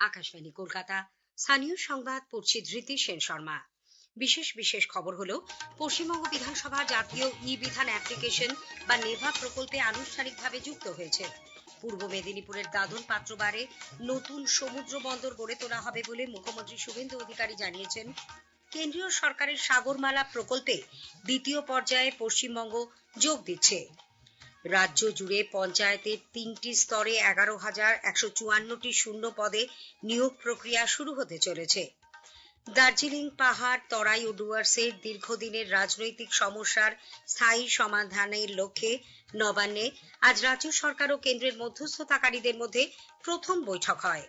আকাশবাণী কলকাতা স্থানীয় সংবাদ পড়ছি ধৃতি সেন শর্মা। বিশেষ খবর হলো পশ্চিমবঙ্গ বিধানসভা জাতীয় ই বিধান অ্যাপ্লিকেশন বা নেভা প্রকল্পে আনুষ্ঠানিকভাবে যুক্ত হয়েছে। পূর্ব মেদিনীপুরের দাদন পাত্রবারে নতুন সমুদ্র বন্দর গড়ে তোলা হবে বলে মুখ্যমন্ত্রী শুভেন্দু অধিকারী জানিয়েছেন। কেন্দ্রীয় সরকারের সাগরমালা প্রকল্পে দ্বিতীয় পর্যায়ে পশ্চিমবঙ্গ যোগ দিচ্ছে। রাজ্য জুড়ে পঞ্চায়েতের 3টি স্তরে 11,154টি শূন্য পদে নিয়োগ প্রক্রিয়া শুরু হতে চলেছে। দার্জিলিং পাহাড় তরাই ও ডুয়ার্সের দীর্ঘদিনের রাজনৈতিক সমস্যার স্থায়ী সমাধানের লক্ষ্যে নবান্নে আজ রাজ্য সরকার ও কেন্দ্রের মধ্যস্থতাকারীদের মধ্যে প্রথম বৈঠক হয়।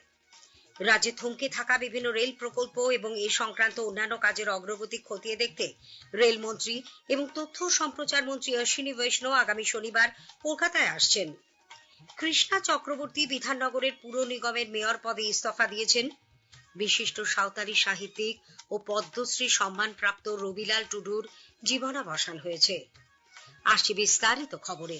রাজ্যে থমকে থাকা বিভিন্ন রেল প্রকল্প এবং এই সংক্রান্ত অন্যান্য কাজের অগ্রগতি খতিয়ে দেখতে রেলমন্ত্রী এবং তথ্য ও সম্প্রচার মন্ত্রী অশ্বিনী বৈষ্ণব আগামী শনিবার কলকাতায় আসছেন। কৃষ্ণা চক্রবর্তী বিধাননগরের পুর নিগমের মেয়র পদে ইস্তফা দিয়েছেন। বিশিষ্ট সাঁওতালি সাহিত্যিক ও পদ্মশ্রী সম্মানপ্রাপ্ত রবিলাল টুডুর জীবনাবসান হয়েছে। আসছে বিস্তারিত খবরে।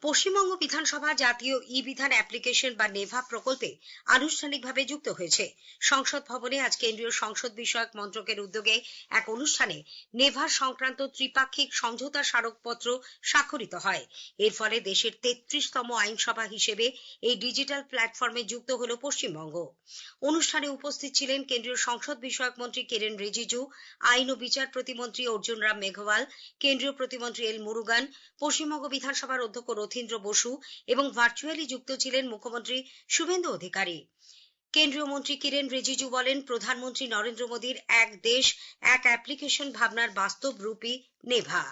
পশ্চিমবঙ্গ বিধানসভা জাতীয় ই বিধান অ্যাপ্লিকেশন বা নেভা প্রকল্পে আনুষ্ঠানিকভাবে যুক্ত হয়েছে। সংসদ ভবনে আজ কেন্দ্রীয় সংসদ বিষয়ক মন্ত্রকের উদ্যোগে এক অনুষ্ঠানে নেভা সংক্রান্ত ত্রিপাক্ষিক সমঝোতা স্মারকপত্র স্বাক্ষরিত হয়। এর ফলে দেশের 33তম আইনসভা হিসেবে এই ডিজিটাল প্ল্যাটফর্মে যুক্ত হল পশ্চিমবঙ্গ। অনুষ্ঠানে উপস্থিত ছিলেন কেন্দ্রীয় সংসদ বিষয়ক মন্ত্রী কিরেন রিজিজু, আইন ও বিচার প্রতিমন্ত্রী অর্জুন রাম মেঘওয়াল, কেন্দ্রীয় প্রতিমন্ত্রী এল মুরুগান, পশ্চিমবঙ্গ বিধানসভার অধ্যক্ষ রথীন্দ্র বসু এবং ভার্চুয়ালি যুক্ত ছিলেন মুখ্যমন্ত্রী শুভেন্দু অধিকারী। কেন্দ্রীয় মন্ত্রী কিরেন রিজিজু বলেন, প্রধানমন্ত্রী নরেন্দ্র মোদীর এক দেশ এক অ্যাপ্লিকেশন ভাবনার বাস্তব রূপই নেভা।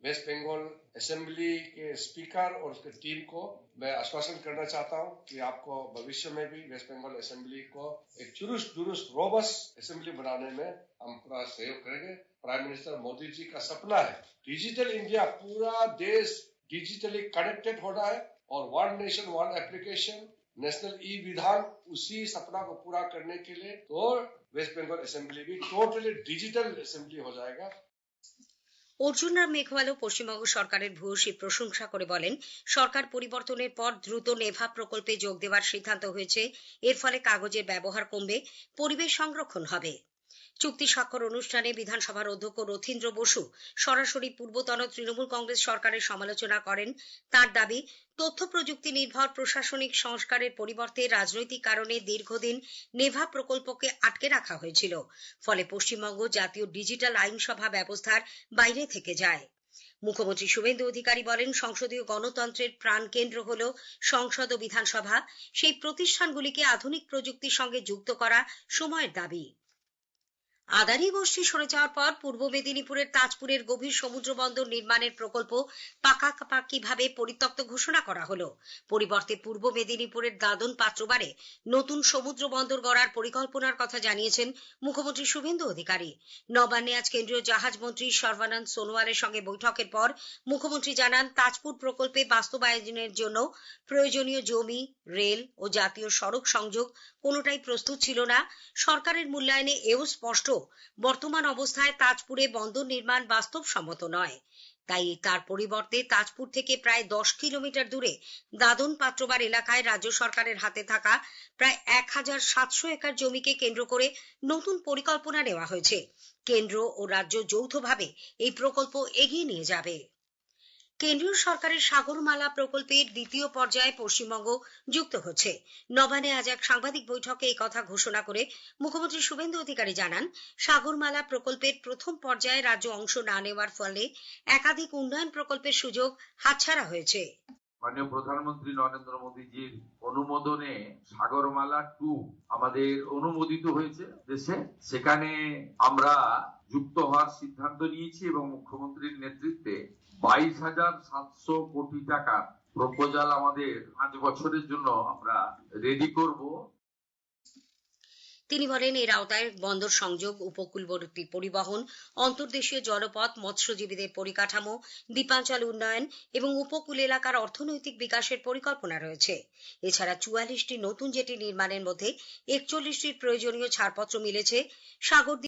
वेस्ट बंगाल असेंबली के स्पीकर और उसके टीम को मैं आश्वासन करना चाहता हूं कि आपको भविष्य में भी वेस्ट बंगाल असेंबली को एक चुरुस्त दुरुस्त रोबस्ट असेंबली बनाने में हम पूरा सहयोग करेंगे। प्राइम मिनिस्टर मोदी जी का सपना है डिजिटल इंडिया, पूरा देश डिजिटली कनेक्टेड होना है और one nation one application national e विधान, उसी सपना को पूरा करने के लिए तो वेस्ट बंगाल असेंबली भी टोटली डिजिटल असेंबली हो जाएगा। অর্জুন রাম মেঘওয়ালও পশ্চিমবঙ্গ সরকারের ভূয়সী প্রশংসা করে বলেন, সরকার পরিবর্তনের পর দ্রুত নেভা প্রকল্পে যোগ দেওয়ার সিদ্ধান্ত হয়েছে। এর ফলে কাগজের ব্যবহার কমবে, পরিবেশ সংরক্ষণ হবে। চুক্তি স্বাক্ষর অনুষ্ঠানে বিধানসভার অধ্যক্ষ রথীন্দ্র বসু সরাসরি পূর্বতন তৃণমূল কংগ্রেস সরকারের সমালোচনা করেন। তার দাবি, তথ্য প্রযুক্তি নির্ভর প্রশাসনিক সংস্কারের পরিবর্তে রাজনৈতিক কারণে দীর্ঘদিন নেভা প্রকল্পকে আটকে রাখা হয়েছিল। ফলে পশ্চিমবঙ্গ জাতীয় ডিজিটাল আইনসভা ব্যবস্থার বাইরে থেকে যায়। মুখ্যমন্ত্রী শুভেন্দু অধিকারী বলেন, সংসদীয় গণতন্ত্রের প্রাণকেন্দ্র হল সংসদ ও বিধানসভা। সেই প্রতিষ্ঠানগুলিকে আধুনিক প্রযুক্তির সঙ্গে যুক্ত করা সময়ের দাবি। আদানি গোষ্ঠী সরে যাওয়ার পর পূর্ব মেদিনীপুরের তাজপুরের গভীর সমুদ্র বন্দর নির্মাণের প্রকল্প পাকাপাকিভাবে পরিত্যক্ত ঘোষণা করা হলো। পরিবর্তে পূর্ব মেদিনীপুরের দাদন পাত্রবারে নতুন সমুদ্র বন্দর গড়ার পরিকল্পনার কথা জানিয়েছেন মুখ্যমন্ত্রী শুভেন্দু অধিকারী। নবান্নে আজ কেন্দ্রীয় জাহাজ মন্ত্রী সর্বানন্দ সোনোয়ালের সঙ্গে বৈঠকের পর মুখ্যমন্ত্রী জানান, তাজপুর প্রকল্পে বাস্তবায়নের জন্য প্রয়োজনীয় জমি, রেল ও জাতীয় সড়ক সংযোগ কোনোটাই প্রস্তুত ছিল না। সরকারের মূল্যায়নে এও স্পষ্ট, বর্তমান অবস্থায় তাজপুরে বন্দর নির্মাণ বাস্তবসম্মত নয়। তাই তার পরিবর্তে তাজপুর থেকে প্রায় 10 কিলোমিটার দূরে দাদন পাত্রবার এলাকায় রাজ্য সরকারের হাতে থাকা প্রায় 1,700 একর জমিকে কেন্দ্র করে নতুন পরিকল্পনা নেওয়া হয়েছে। কেন্দ্র ও রাজ্য যৌথভাবে এই প্রকল্প এগিয়ে নিয়ে যাবে। কেন্দ্রীয় সরকারের সাগরমালা প্রকল্পের দ্বিতীয় পর্যায়ে পশ্চিমবঙ্গ যুক্ত হচ্ছে। নবান্নে আজ এক সাংবাদিক বৈঠকে এই কথা ঘোষণা করে মুখ্যমন্ত্রী শুভেন্দু অধিকারী জানান, সাগরমালা প্রকল্পের প্রথম পর্যায়ে রাজ্য অংশ না নেওয়ার ফলে একাধিক উন্নয়ন প্রকল্পের সুযোগ হাতছাড়া হয়েছে। মাননীয় প্রধানমন্ত্রী নরেন্দ্র মোদীজির অনুমোদনে সাগরমালা 2 আমাদের অনুমোদিত হয়েছে দেশে। সেখানে আমরা যুক্ত হওয়ার সিদ্ধান্ত নিয়েছি এবং মুখ্যমন্ত্রীর নেতৃত্বে 22,700 কোটি টাকার প্রপোজাল আমাদের 5 বছরের জন্য আমরা রেডি করব। তিনি বলেন, এর আওতায় বন্দর সংযোগ, উপকূলবর্তী পরিবহন, অন্তর্দেশীয় জলপথ, মৎস্যজীবীদের পরিকাঠামো, দ্বীপাঞ্চল উন্নয়ন এবং উপকূল এলাকার অর্থনৈতিক বিকাশের পরিকল্পনা রয়েছে। এছাড়া 44টি নতুন জেটি নির্মাণের মধ্যে 41টির প্রয়োজনীয় ছাড়পত্র মিলেছে। সাগর